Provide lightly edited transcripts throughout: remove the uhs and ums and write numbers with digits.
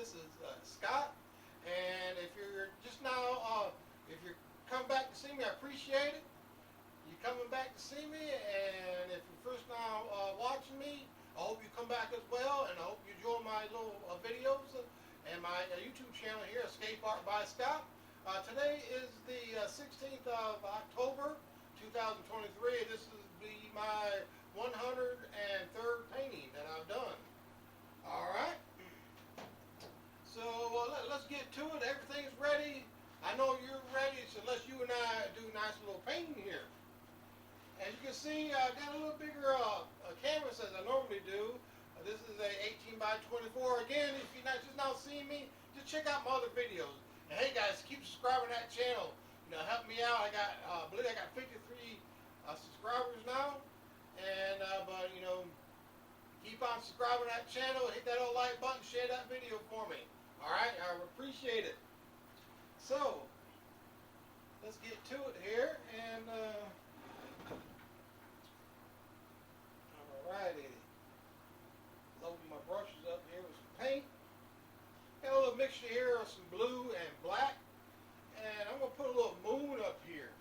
This is Scott, and if you're just now, if you're coming back to see me, I appreciate it. You're coming back to see me, and if you're first now watching me, I hope you come back as well, and I hope you enjoy my little videos and my YouTube channel here, Escape Art by Scott. Today is the 16th of October, 2023. This is my 103rd painting that I've done. All right. So let's get to it. Everything's ready. I know you're ready, so let's you and I do a nice little painting here. As you can see, I got a little bigger canvas as I normally do. This is a 18 by 24. Again, if you're not just now seeing me, just check out my other videos. And hey guys, keep subscribing to that channel. You know, help me out. I believe I got 53 subscribers now. And but you know, keep on subscribing to that channel. Hit that old like button. Share that video for me. All right, I appreciate it. So let's get to it here, and alrighty, loading my brushes up here with some paint. Got a little mixture here of some blue and black, and I'm gonna put a little moon up here,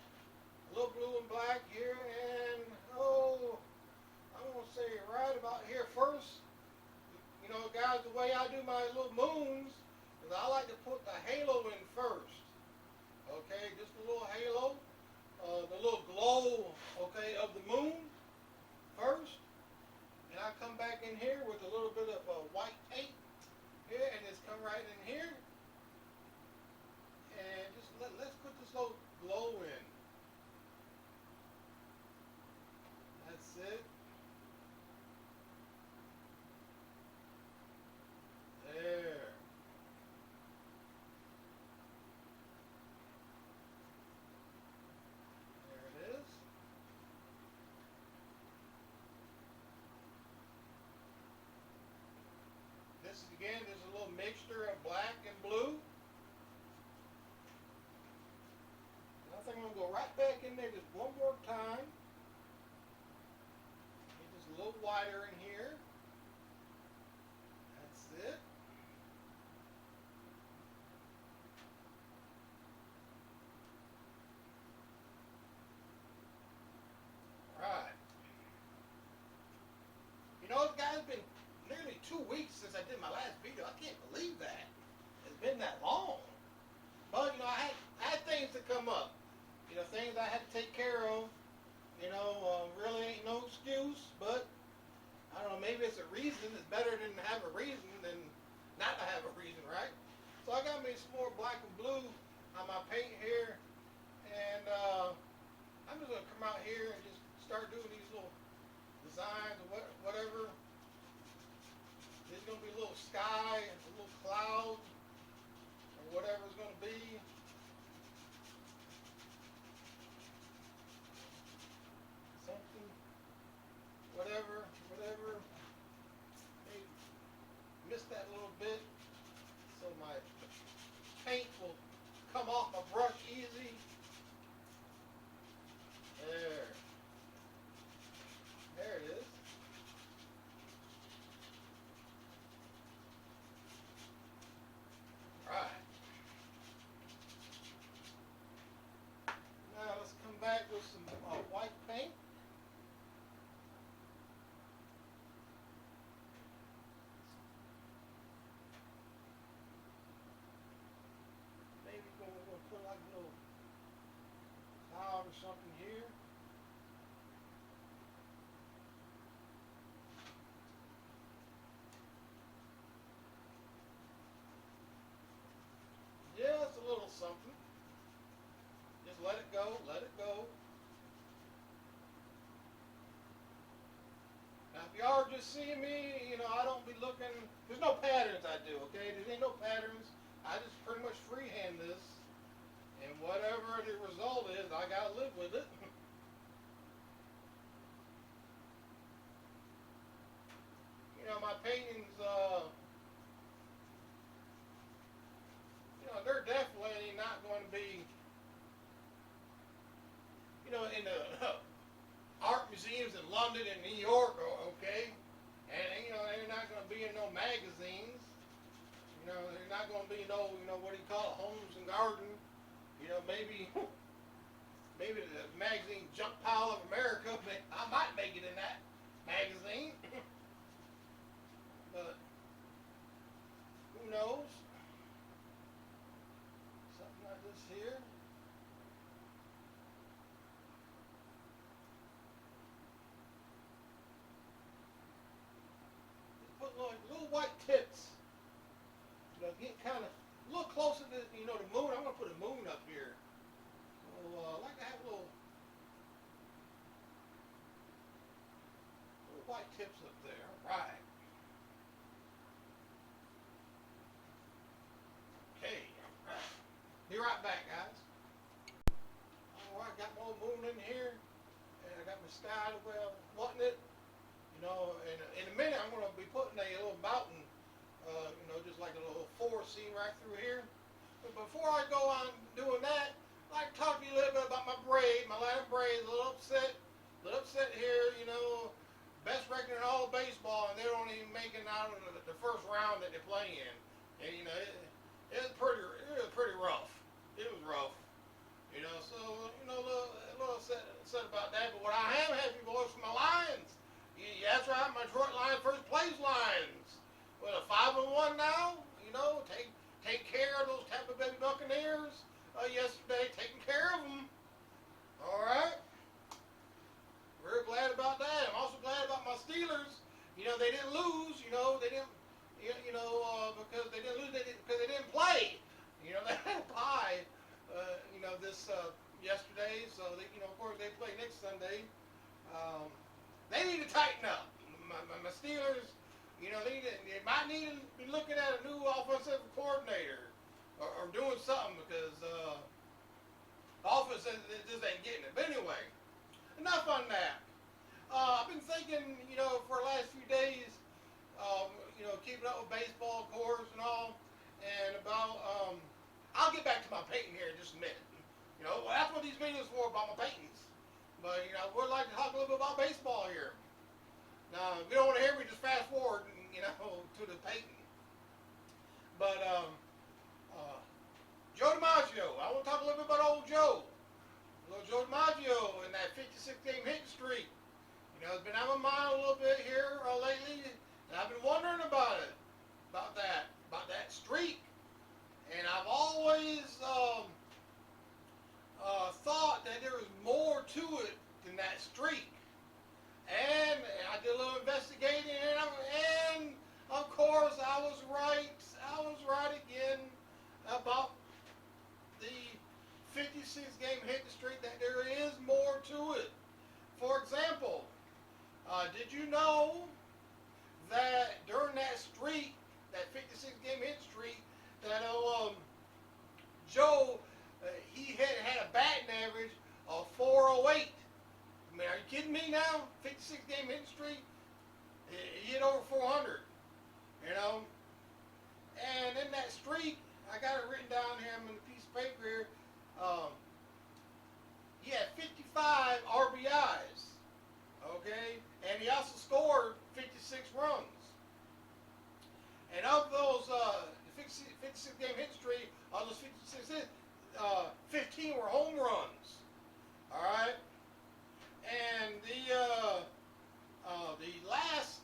a little blue and black here, and I'm gonna say right about here first. You know, guys, the way I do my little moons is I like to put the halo in first. Okay, just a little halo, the little glow, okay, of the moon first. And I come back in here with a little bit of white paint here, and just come right in here. And just let's put this little glow in. That's it. There. There it is. This is again, there's a little mixture of black and blue. And I think I'm going to go right back in there just one more time. Get just a little wider in here. That's it. Right. You know, guys, it's been nearly 2 weeks since I did my last video. I can't believe that. It's been that long. But, you know, I had things to come up. You know, things I had to take care of. You know, really ain't no excuse, but I don't know, maybe it's a reason. It's better than to have a reason than not to have a reason, right? So I got me some more black and blue on my paint here. And I'm just going to come out here and just start doing these little designs or whatever. There's going to be a little sky, a little cloud, or whatever it's going to be. Something, whatever. Maybe miss that a little bit so my paint will come off my brush easy. There it is. Right. Now let's come back with some white paint. Maybe we'll put like a little cloud or something here. Just a little something. Just let it go, let it go. Now if y'all are just seeing me, you know, I don't be looking, there's no patterns I do, okay? There ain't no patterns. I just pretty much freehand this. And whatever the result is, I gotta live with it. You know, my paintings, you know, they're definitely not going to be, you know, in the art museums in London and New York, okay? And, you know, they're not going to be in no magazines. You know, there's not going to be no, what do you call it, homes and garden. You know, maybe the magazine Junk Pile of America. I might make it in that magazine, but who knows? Something like this here. Put little white tips. You know, get kind of a little closer to the moon. I'm gonna put a moon up here. I like to have little white tips up there. All right. Okay. Be right back, guys. All right, got more moon in here, and I got my sky the way I was wanting it. And in a minute I'm going to be putting a little mountain, just like a little forest scene right through here. But before I go on doing that, I'd like to talk to you a little bit about my braid, my line of braids. A little upset here. Best record in all of baseball, and they don't even make it out of the first round that they play in. And it was pretty rough. It was rough. So a little upset about that. But what I am happy for is my Lions. Yeah, that's right, my Detroit Lions, first place Lions. Well, 5-1 now. Take care of those Tampa Bay Buccaneers yesterday, taking care of them. All right. Very glad about that. I'm also glad about my Steelers. They didn't lose. They didn't. Because they didn't lose. Because they didn't play. They had a bye. This yesterday. So of course they play next Sunday. They need to tighten up. My Steelers, they might need to be looking at a new offensive coordinator or doing something because the offense just ain't getting it. But anyway, enough on that. I've been thinking, for the last few days, keeping up with baseball, of course, and all, and about, I'll get back to my painting here in just a minute. That's what these videos are for, about my paintings. But, I would like to talk a little bit about baseball here. Now, if you don't want to hear me, just fast forward, to the painting. But, Joe DiMaggio, I want to talk a little bit about old Joe. Little Joe DiMaggio and that 56-game hit streak. It's been on my mind a little bit here lately, and I've been wondering about that streak. And I've always thought that there was more to it than that streak. And I did a little investigating, and of course I was right. I was right again about the 56-game hit streak, that there is more to it. For example, did you know that during that streak, that 56-game hit streak, that Joe, he had a batting average of 408. I mean, are you kidding me now? 56-game hit streak, he hit over 400. And in that streak, I got it written down here. I'm in a piece of paper here. He had 55 RBIs. Okay, and he also scored 56 runs. And of those 56-game hit streak, of those 56 hits, 15 were home runs. All right, and the last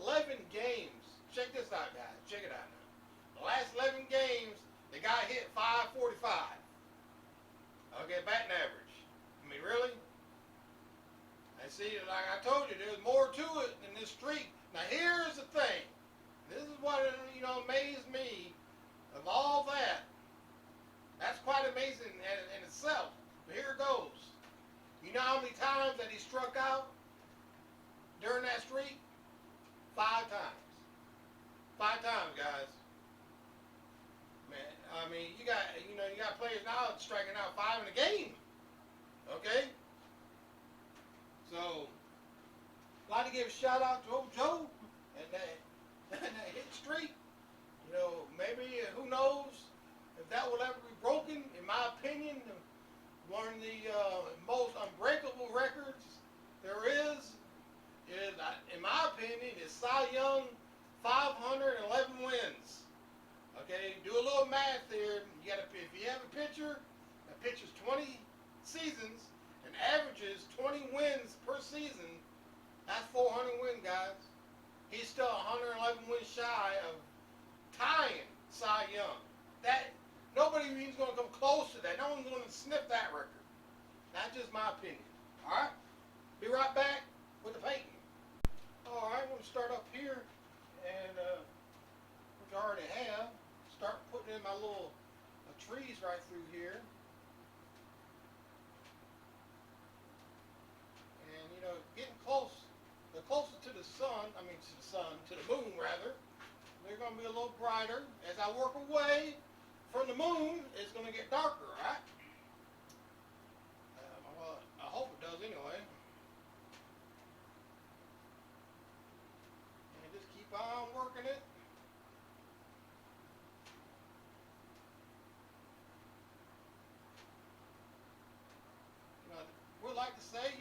11 games. Check this out, guys. Check it out now. The last 11 games, the guy hit 545. Okay, batting average. I mean, really? And see, like I told you, there's more to it than this streak. Now, here's the thing. This is what amazed me of all that. That's quite amazing in itself. But here it goes. You know how many times that he struck out during that streak? 5 times. 5 times, guys. Man, I mean, you got players now striking out 5 in a game. Okay. So, I'd like to give a shout out to old Joe and that hit streak. Maybe, who knows if that will ever be broken. In my opinion, one of the most unbreakable records there is, in my opinion, is Cy Young 511 wins. 111 wins shy of tying Cy Young. That nobody is going to come close to that. No one's going to sniff that record. That's just my opinion. All right. Be right back with the painting. All right. I'm going to start up here, and which I already have. Start putting in my little trees right through here. And you know, getting close, the closer to the sun, to the moon rather, they're going to be a little brighter. As I work away from the moon, it's going to get darker, right? Well, I hope it does anyway. And just keep on working it. You know, we like to say,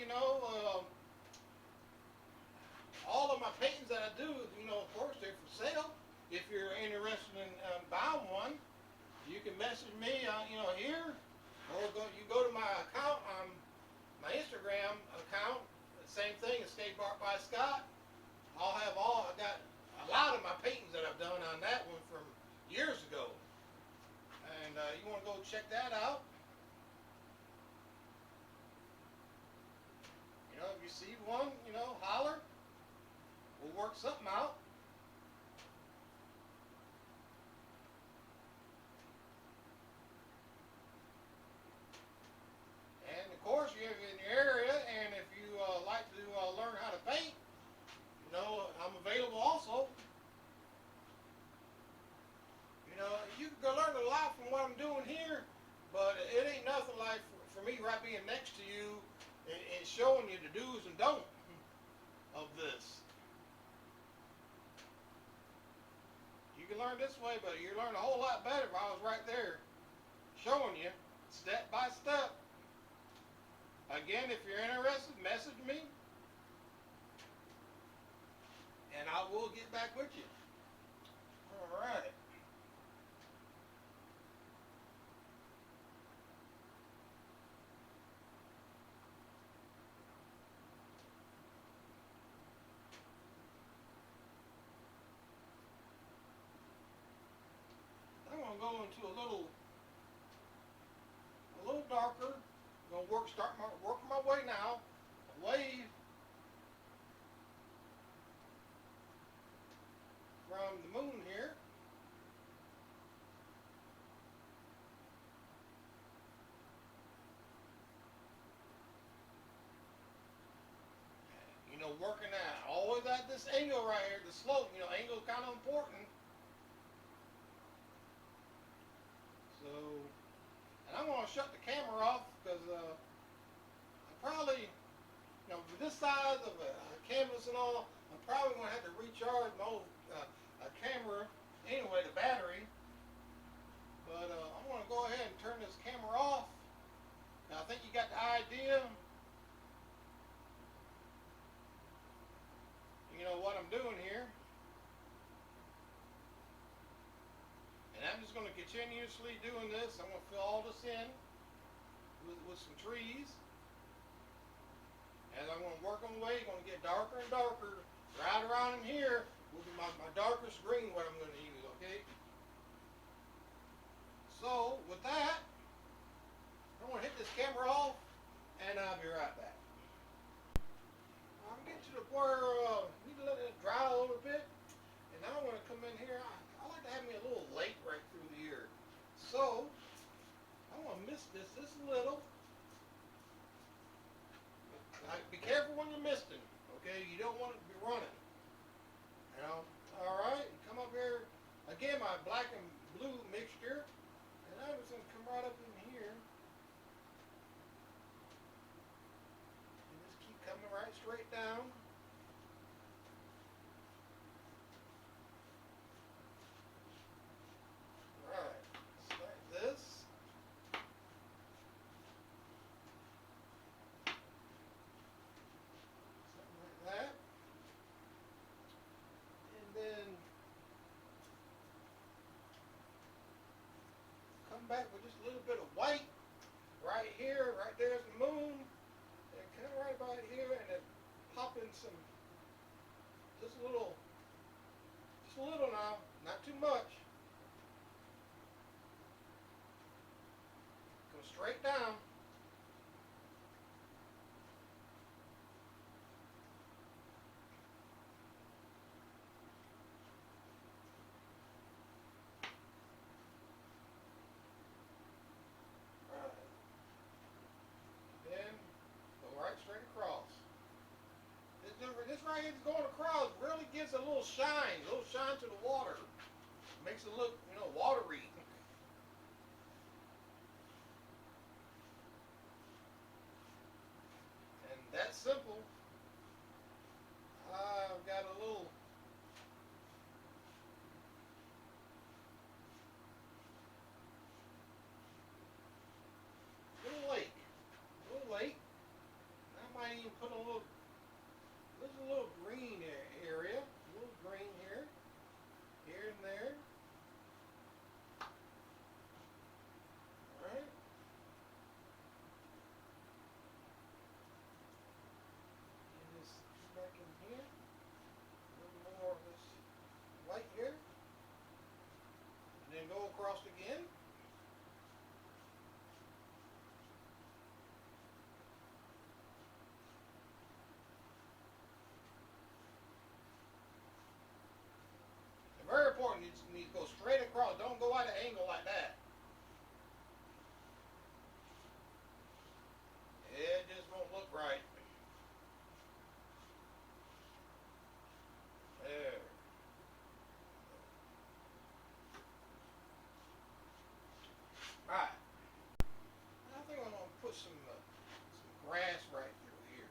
all of my paintings that I do, of course, they're for sale. If you're interested in buying one, you can message me, here, or you go to my account, my Instagram account. The same thing, Escape Art by Scott. I got a lot of my paintings that I've done on that one from years ago, and you want to go check that out. If you see one, holler. We'll work something out. And of course, you're in your area, and if you like to learn how to paint, I'm available also. You can go learn a lot from what I'm doing here, but it ain't nothing like for me right being next to you and showing you the do's and don'ts of this. You can learn this way, but you learn a whole lot better if I was right there showing you step by step. Again, if you're interested, message me, and I will get back with you. All right. I'm going to go into a little darker. I'm going to working my way now away from the moon here. Working at always at this angle right here, the slope. Angle is kind of important. So, and I'm going to shut the camera off because I probably, with this size of a canvas and all, I'm probably going to have to recharge my old camera anyway, the battery. But I'm going to go ahead and turn this camera off. Now, I think you got the idea. What I'm doing here. And I'm just going to continuously doing this. I'm going to fill all this in with some trees. As I'm going to work on the way, it's going to get darker and darker. Right around in here will be my darkest green, what I'm going to use, okay? So, with that, I'm going to hit this camera off, and I'll be right back. I'm getting to the point where need to let it dry a little bit, and now I'm going to come in here. I like to have me a little lake right through the ear, so I'm going to mist this just a little. Be careful when you're misting, okay? You don't want it to be running. All right. Come up here again. My black and blue mixture, and I'm just going to come right up in here. Keep coming right straight down. Right, just like this. Something like that. And then come back with just a little bit of white right here. Right there's the moon. Kind of right about here, and then pop in some, just a little Not too much. Go straight down. Right. Then go right straight across. This right here is going across really gives a little shine to the water. Makes it look, watery. And that's simple. I've got a little lake. Little lake. I might even put there's a little green area. A little green here. Here and there. Alright. And this back in here. A little more of this white here. And then go across again. Very important, you need to go straight across. Don't go at an angle like that. It just won't look right. There. Alright. I think I'm going to put some grass right through here.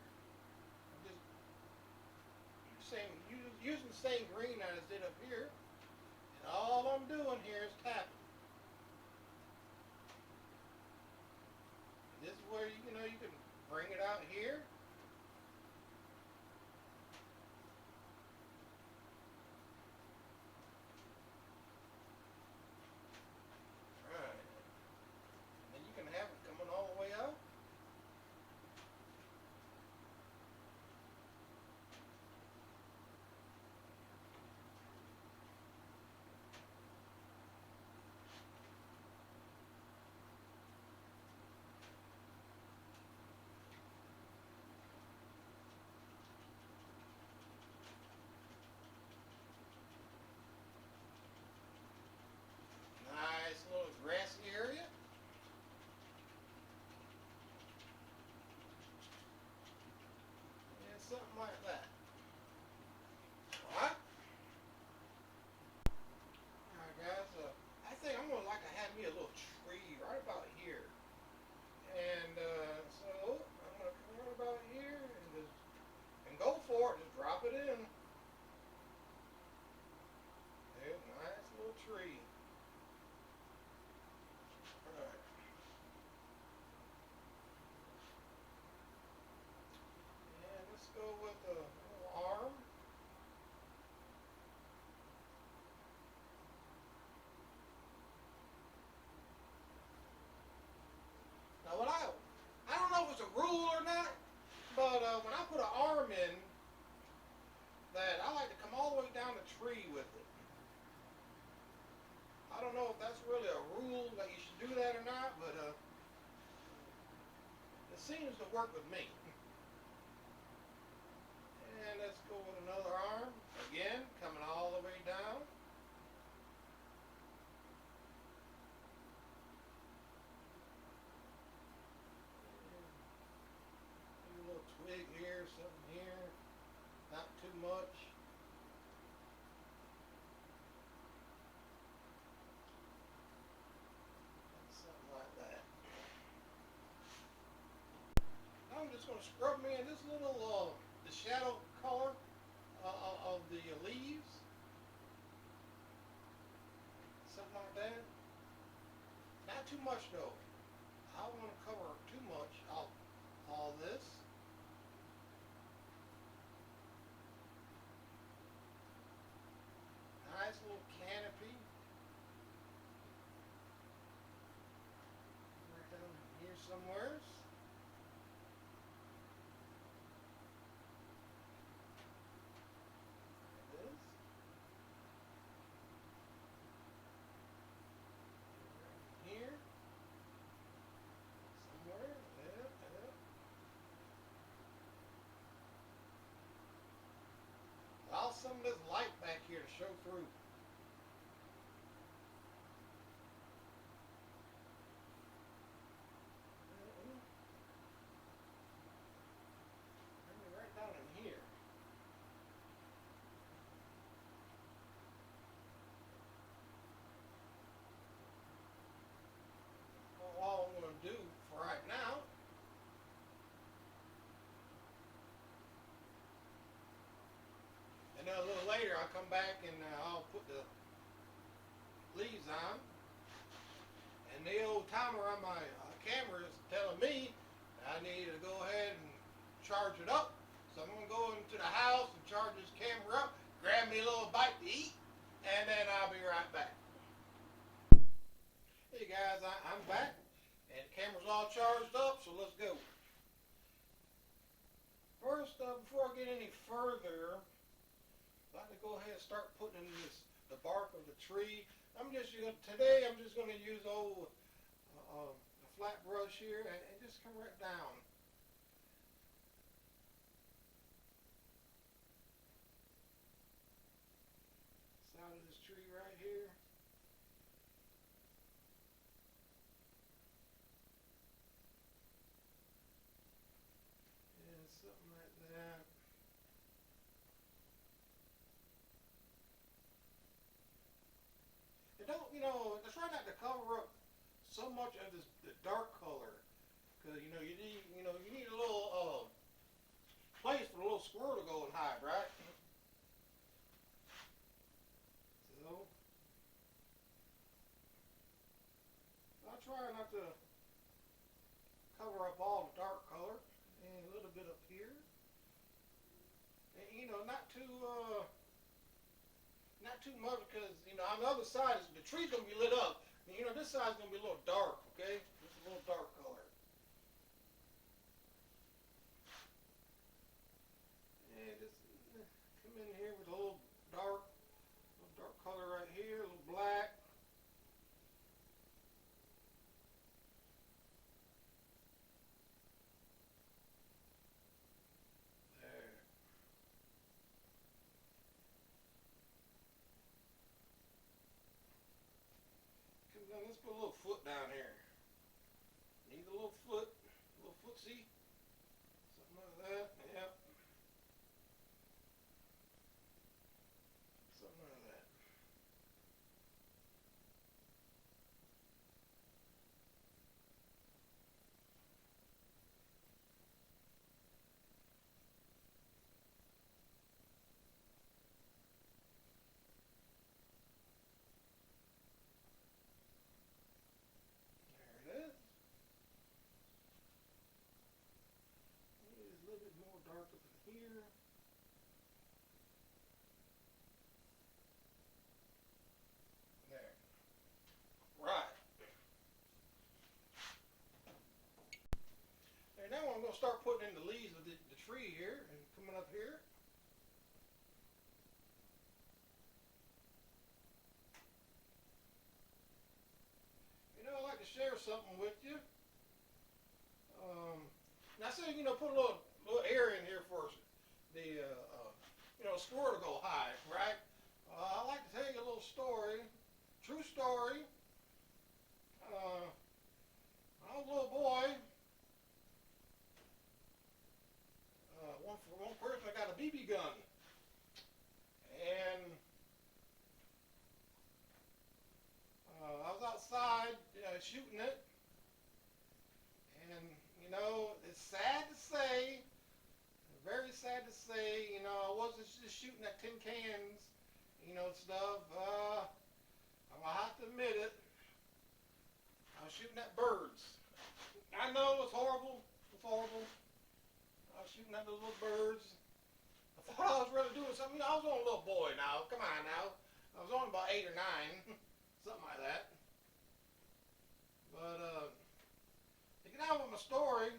I'm just using the same green that I did up here. And all I'm doing here is tapping. This is where you can bring it out here. Right. And you can have it coming all the way out. Nice little grassy area. Yeah, something like that. Alright? Alright guys, I think I'm going to like to have me a little tree right about here. And so I'm going to come right about here and go for it. Just drop it in. There's a nice little tree. Alright. And let's go with a little arm. Now I don't know if it's a rule or not, but when I put an arm in, that I like to come all the way down the tree with it. I don't know if that's really a rule that you should do that or not, but it seems to work with me. And let's go with another arm. Again, coming all the way down. And a little twig here, something here. Not too much. Something like that. I'm just going to scrub me in this little the shadow color of the leaves. Something like that. Not too much though. I don't want to cover too much of all this. Nice little canopy. Right down here somewhere. later, I'll come back and I'll put the leaves on. And the old timer on my camera is telling me I need to go ahead and charge it up. So I'm going to go into the house and charge this camera up, grab me a little bite to eat, and then I'll be right back. Hey guys, I'm back, and the camera's all charged up, so let's go. First, before I get any further, I'd like to go ahead and start putting in the bark of the tree. Today I'm just going to use a flat brush here and just come right down. Side of this tree right here. And something like that. And don't, try not to cover up so much of the dark color, because you need a little place for a little squirrel to go and hide, right? So I try not to cover up all the dark color, and a little bit up here, and not too much, because on the other side the tree's gonna be lit up. And, this side's gonna be a little dark, okay? Just a little dark color. And just come in here with a little dark color right here, a little black. There. Come down, let's put a little foot down here. Need a little footsie. Something like that. Yep. Something like that. There it is. Maybe it's a little bit more dark up in here. There. Right. And now I'm going to start putting in the leaves of the tree here and coming up here. I'd like to share something with you. Now, I said, put a little air in here for the squirrel to go hide, right? I'd like to tell you a little story, true story. I was a little boy. One person, I got a BB gun, and I was outside shooting it, and it's sad to say, very sad to say, I wasn't just shooting at tin cans, stuff. I'm gonna have to admit it. I was shooting at birds. I know it's horrible. It's horrible. I was shooting at those little birds. I thought I was really doing something. I was only a little boy now. Come on now. I was only about 8 or 9, something like that. But to get on with my story,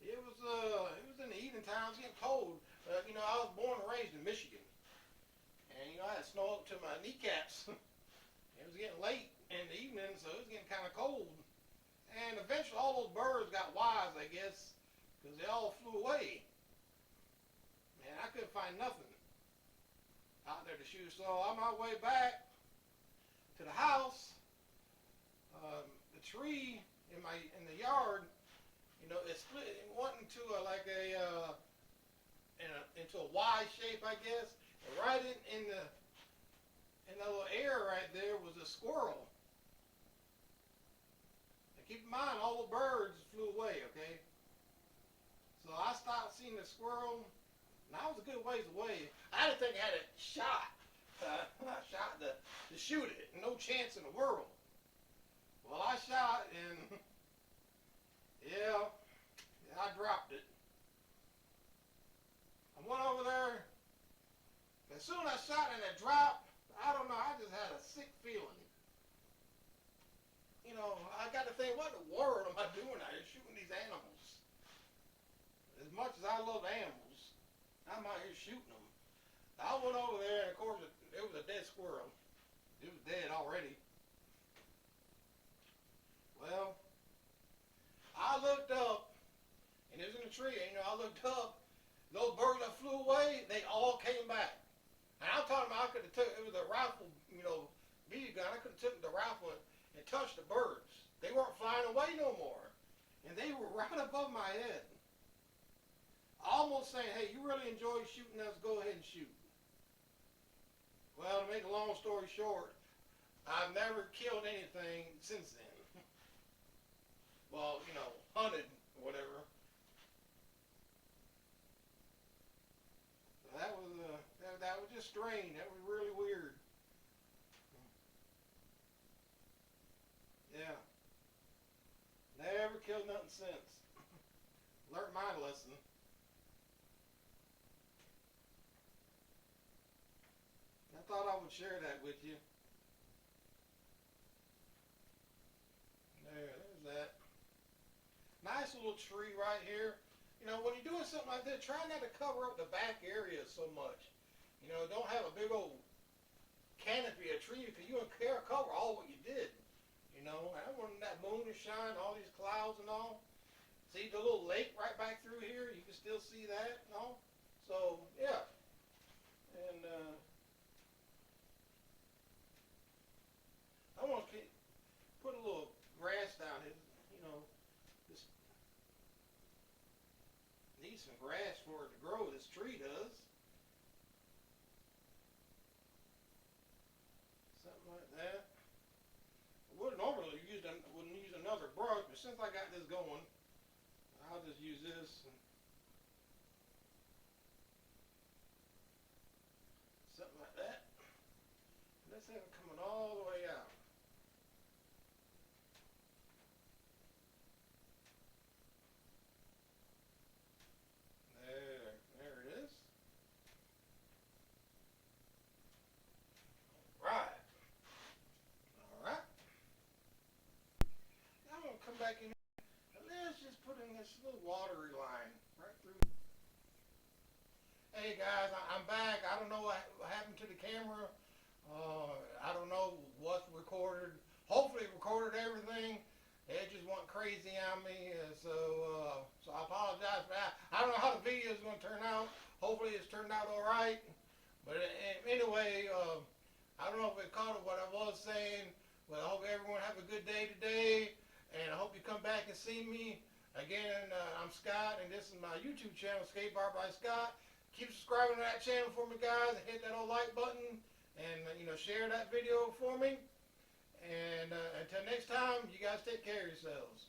it was in the evening time. It was getting cold. I was born and raised in Michigan, and I had snow up to my kneecaps. It was getting late in the evening, so it was getting kind of cold. And eventually, all those birds got wise, I guess, because they all flew away. Man, I couldn't find nothing out there to shoot. So on my way back to the house, the tree in the yard, it split. It went into into a Y shape, I guess. And right in the little air right there was a squirrel. Now keep in mind, all the birds flew away. So I stopped seeing the squirrel. And I was a good ways away. I I didn't think I had a shot. I shot to shoot it. No chance in the world. Well, I shot and yeah, I dropped it. I went over there. As soon as I shot and it dropped, I don't know, I just had a sick feeling. You know, I got to think, what in the world am I doing out here shooting these animals? As much as I love animals, I'm out here shooting them. I went over there, and of course, it was a dead squirrel. It was dead already. Well, I looked up, and it was in a tree. And, you know, I looked up. Those birds that flew away, they all came back. And I'm talking about I could have took, it was a rifle, you know, BB gun. I could have taken the rifle and touched the birds. They weren't flying away no more. And they were right above my head. Almost saying, hey, you really enjoy shooting us, go ahead and shoot. Well, to make a long story short, I've never killed anything since then. Well, you know, hunted or whatever. That was just strange. That was really weird. Yeah. Never killed nothing since. Learned my lesson. I thought I would share that with you. There's that. Nice little tree right here. You know, when you're doing something like this, try not to cover up the back area so much. You know, don't have a big old canopy of trees because you don't care cover all what you did. You know, and when that moon is shining, all these clouds and all. See the little lake right back through here? You can still see that and all. So, yeah. And I want to put a little grass down here. You know, this needs some grass for it to grow. This tree does. Something like that. I would normally wouldn't use another brush, but since I got this going, I'll just use this and something like that. And let's have it coming all the way out. There it is. Right. All right. Now I'm gonna come back in and let's just put in this little watery line right through. Hey guys, I'm back. I don't know what happened to the camera. I don't know what's recorded. Hopefully it recorded everything. It just went crazy on me, so I apologize for that. I don't know how the video is going to turn out. Hopefully it's turned out all right. But anyway, I don't know if it caught what I was saying, but I hope everyone have a good day today, and I hope you come back and see me. Again, I'm Scott, and this is my YouTube channel, Skate Bar by Scott. Keep subscribing to that channel for me, guys, and hit that old like button, and share that video for me. And until next time, you guys take care of yourselves.